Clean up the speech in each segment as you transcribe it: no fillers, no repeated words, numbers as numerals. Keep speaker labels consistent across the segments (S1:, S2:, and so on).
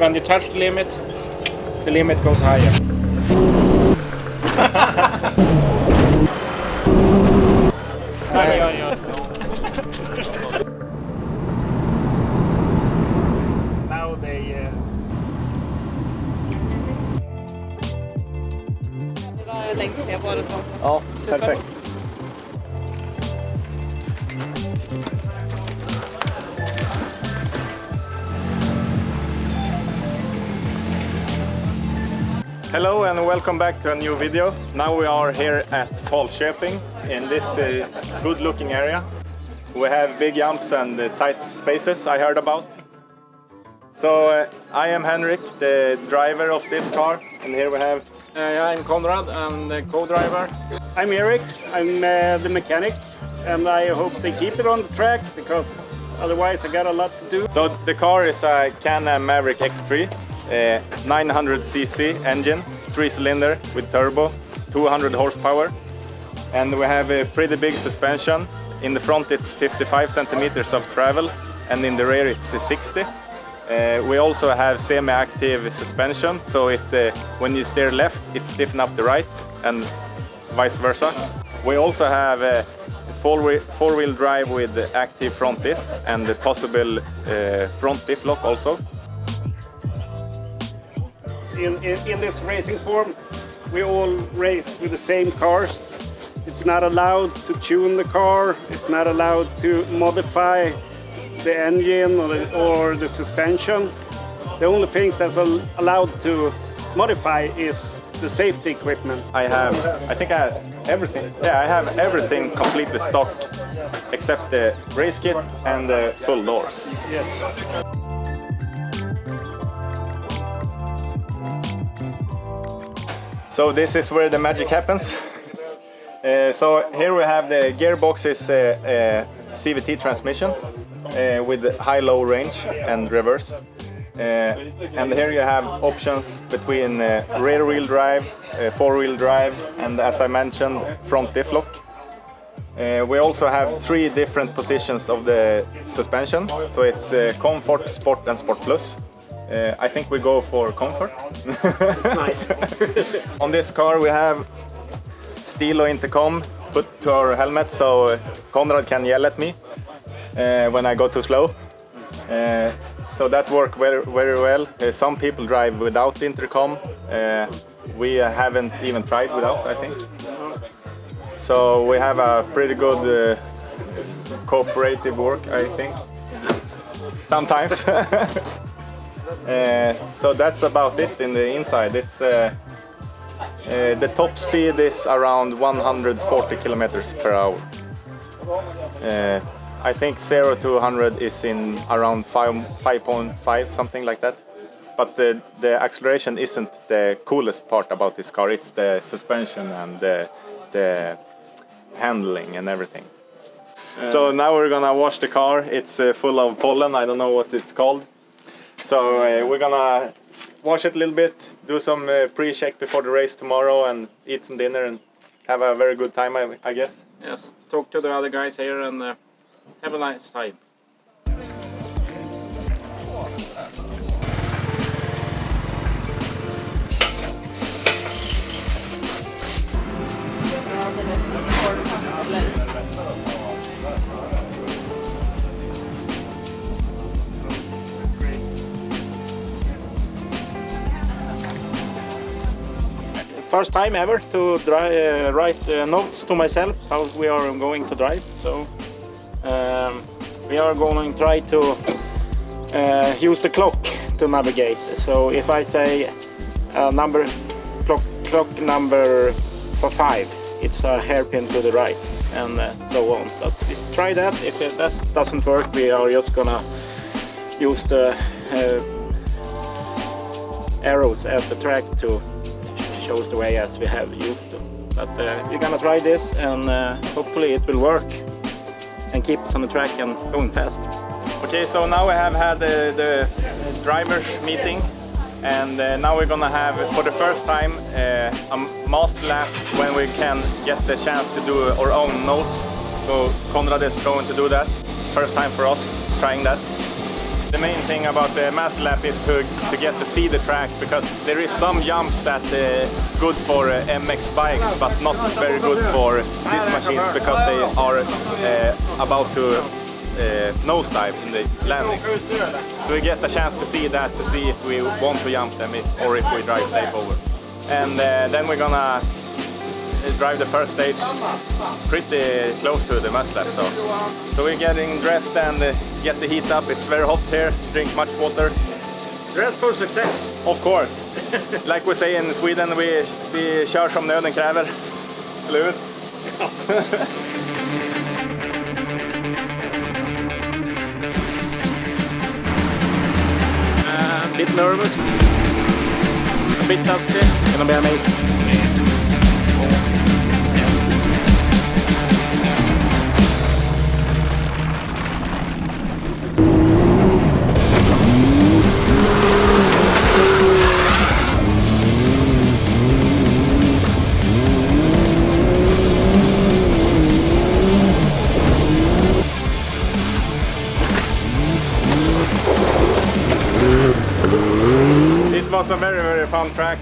S1: when you touch the limit goes higher. Now they...
S2: Längst ner var det så.
S3: Ja, perfekt. Hello and welcome back to a new video. Now we are here at Falköping in this good looking area. We have big jumps and tight spaces I heard about. So I am Henrik, the driver of this car, and here we have...
S1: I'm Konrad, I'm the co-driver.
S4: I'm Eric, I'm the mechanic, and I hope they keep it on the track because otherwise I got a lot to do.
S3: So the car is a Can-Am Maverick X3. 900cc engine, 3-cylinder with turbo, 200 horsepower, and we have a pretty big suspension. In the front it's 55 centimeters of travel, and in the rear it's 60. We also have semi-active suspension, so when you steer left it stiffens up the right and vice versa. We also have a four-wheel drive with active front diff and the possible front diff lock also.
S4: In this racing form, we all race with the same cars. It's not allowed to tune the car, it's not allowed to modify the engine or the suspension. The only things that's allowed to modify is the safety equipment.
S3: I think I have everything. Yeah, I have everything completely stock except the race kit and the full doors.
S4: Yes.
S3: So this is where the magic happens. So here we have the gearbox is CVT transmission with high-low range and reverse. And here you have options between rear-wheel drive, four-wheel drive, and as I mentioned, front diff lock. We also have 3 different positions of the suspension. So it's Comfort, Sport and Sport Plus. I think we go for comfort.
S4: It's nice.
S3: On this car we have Stilo intercom put to our helmet, so Konrad can yell at me when I go too slow. So that worked very, very well. Some people drive without intercom. We haven't even tried without, I think. So we have a pretty good cooperative work, I think. Sometimes. So that's about it in the inside. It's the top speed is around 140 kilometers per hour. I think 0 to 100 is in around 5.5, something like that. But the acceleration isn't the coolest part about this car. It's the suspension and the handling and everything. So now we're gonna wash the car. It's full of pollen. I don't know what it's called. So we're gonna wash it a little bit, do some pre-check before the race tomorrow, and eat some dinner and have a very good time, I guess.
S1: Yes, talk to the other guys here and have a nice time. First time ever to write notes to myself how we are going to drive. So we are going to try to use the clock to navigate. So if I say clock number for 5, it's a hairpin to the right, and so on. So try that. If that doesn't work, we are just gonna use the arrows at the track to shows the way as we have used to. But we're gonna try this, and hopefully it will work and keep us on the track and going fast.
S3: Okay, so now we have had the driver meeting, and now we're gonna have, for the first time, a master lap when we can get the chance to do our own notes. So Konrad is going to do that. First time for us trying that. The main thing about the master lap is to get to see the track, because there is some jumps that good for MX bikes, but not very good for these machines, because they are about to nosedive in the landings. So we get a chance to see that, to see if we want to jump them or if we drive safe over. And then we're gonna drive the first stage pretty close to the master lap. So we're getting dressed and get the heat up. It's very hot here, drink much water.
S1: Dressed for success.
S3: Of course. Like we say in Sweden, vi kör som nöden kräver. Eller hur?
S1: A bit nervous, a bit dusty. Gonna be amazing.
S3: It was a very fun track.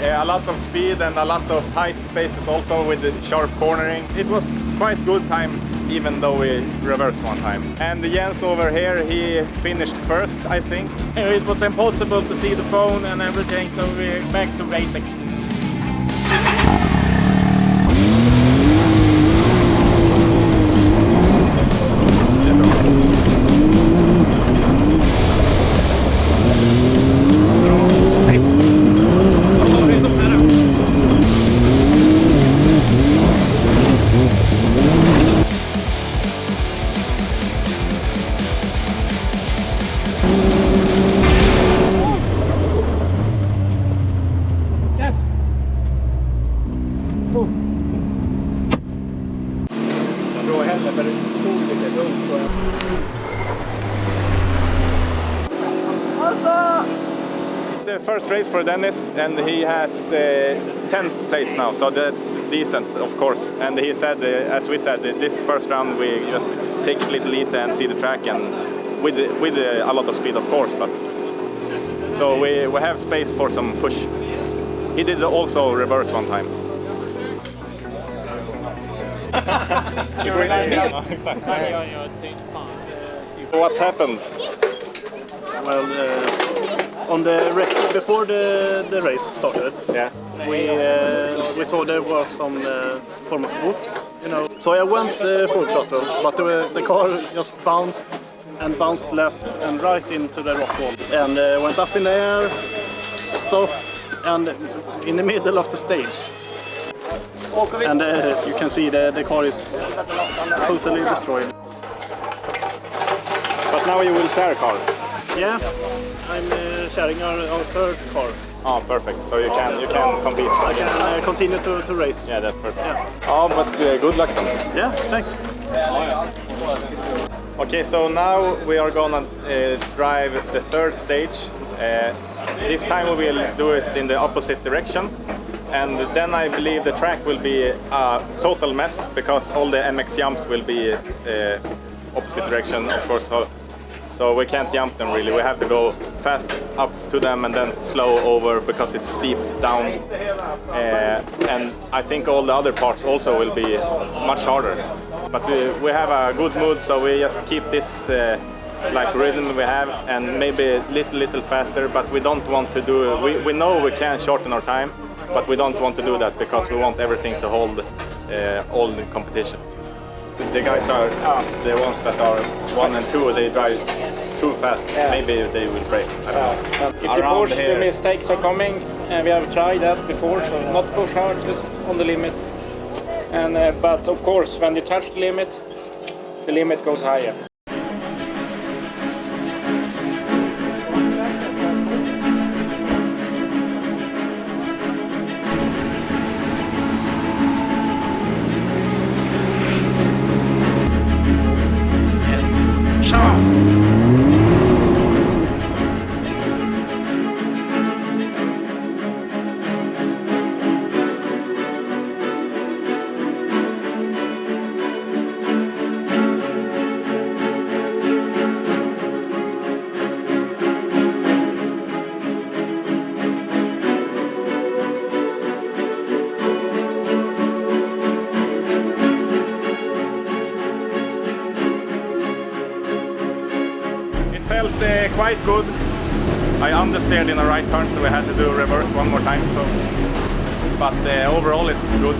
S3: A lot of speed and a lot of tight spaces also with the sharp cornering. It was quite good time, even though we reversed one time. And Jens over here, he finished first, I think.
S1: It was impossible to see the phone and everything, so we're back to basic.
S3: It's the first race for Dennis, and he has 10th place now, so that's decent, of course. And he said, as we said, this first round we just take it a little easy and see the track, and with a lot of speed, of course. But so we have space for some push. He did also reverse one time. What happened?
S5: Well, before the race started,
S3: Yeah.
S5: we saw there was some form of whoops, you know. So I went full throttle, but the car just bounced left and right into the rock wall, and went up in the air, stopped, and in the middle of the stage. And you can see the car is totally destroyed.
S3: But now you will share a car.
S5: Yeah, I'm sharing our third car.
S3: Oh, perfect. So you can compete.
S5: I can continue to race.
S3: Yeah, that's perfect.
S5: Yeah.
S3: Oh, but good luck then.
S5: Yeah, thanks.
S3: Okay, so now we are gonna drive the third stage. This time we will do it in the opposite direction. And then I believe the track will be a total mess, because all the MX jumps will be opposite direction, of course. So we can't jump them really. We have to go fast up to them and then slow over, because it's steep down. And I think all the other parts also will be much harder. But we have a good mood, so we just keep this like rhythm we have, and maybe a little faster. But we don't want to do. We know we can shorten our time, but we don't want to do that, because we want everything to hold all the competition. The guys are the ones that are 1 and 2, they drive too fast. Yeah. Maybe they will break. I don't know.
S1: If you push, the mistakes are coming, and we have tried that before, so not push hard, just on the limit. And but of course, when you touch the limit goes higher.
S3: quite good. I understeered in a right turn, so we had to do reverse one more time. So, but overall, it's good.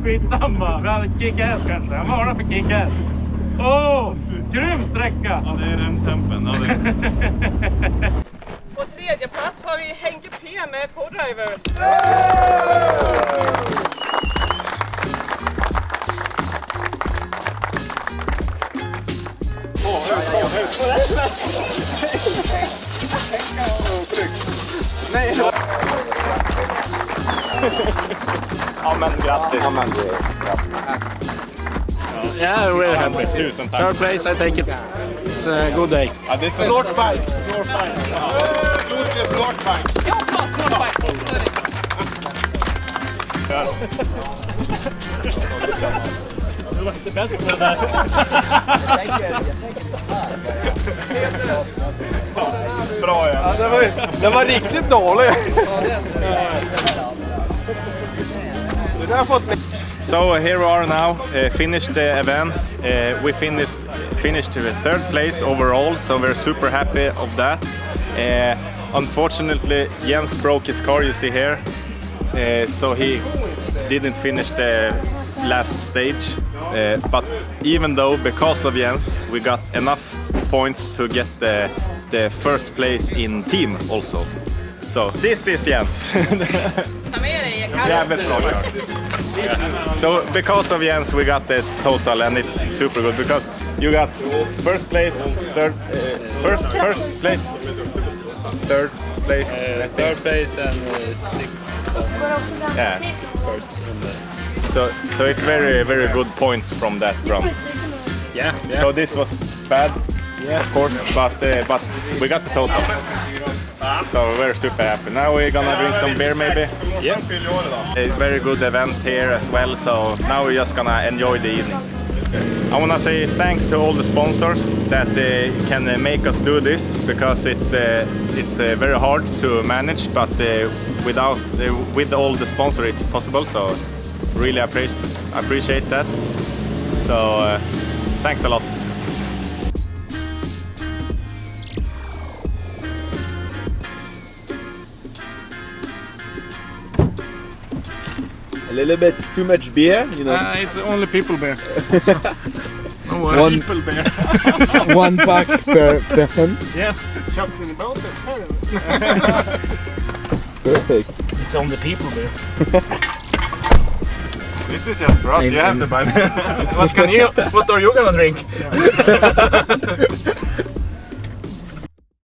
S1: Skitsamma, vi hade kick-ass kanske. Han varnar för kick-ass. Grym sträcka! Ja, det är den tempen. Ja,
S2: På tredje plats har vi Henke P med co-driver.
S3: Ja, men grattis.
S1: Yeah, really happy.
S3: Tusen tack.
S1: Third place, I take it. It's a good day.
S3: Ja, det är så Nordbike. Nordbike. Nordbike.
S2: Ja, Nordbike.
S1: Du var inte bäst på det där.
S3: Bra, ja.
S4: Den var riktigt dålig.
S3: So here we are now, finished the event. We finished the third place overall, so we're super happy of that. Unfortunately, Jens broke his car, you see here, so he didn't finish the last stage. But even though, because of Jens, we got enough points to get the first place in team also. So this is Jens. Jävligt bra kört. So because of Jens we got the total and it's super good because you got first place, first place, third place,
S6: Third place and sixth.
S3: yeah.
S6: First.
S3: So it's very good points from that run.
S6: Yeah.
S3: So this was bad, of course, but we got the total. So we're super happy. Now we're gonna drink some beer maybe.
S6: Yeah.
S3: A very good event here as well, so now we're just gonna enjoy the evening. I wanna say thanks to all the sponsors that can make us do this because it's very hard to manage, but with all the sponsors it's possible. So really appreciate that. So thanks a lot.
S7: A little bit too much beer, you know.
S1: It's only people beer.
S7: One-
S1: People beer.
S7: 1 pack per person.
S1: Yes, chopped in the boat.
S7: Perfect.
S1: It's only people beer.
S3: This is just for us. You have to buy.
S1: What are you gonna drink?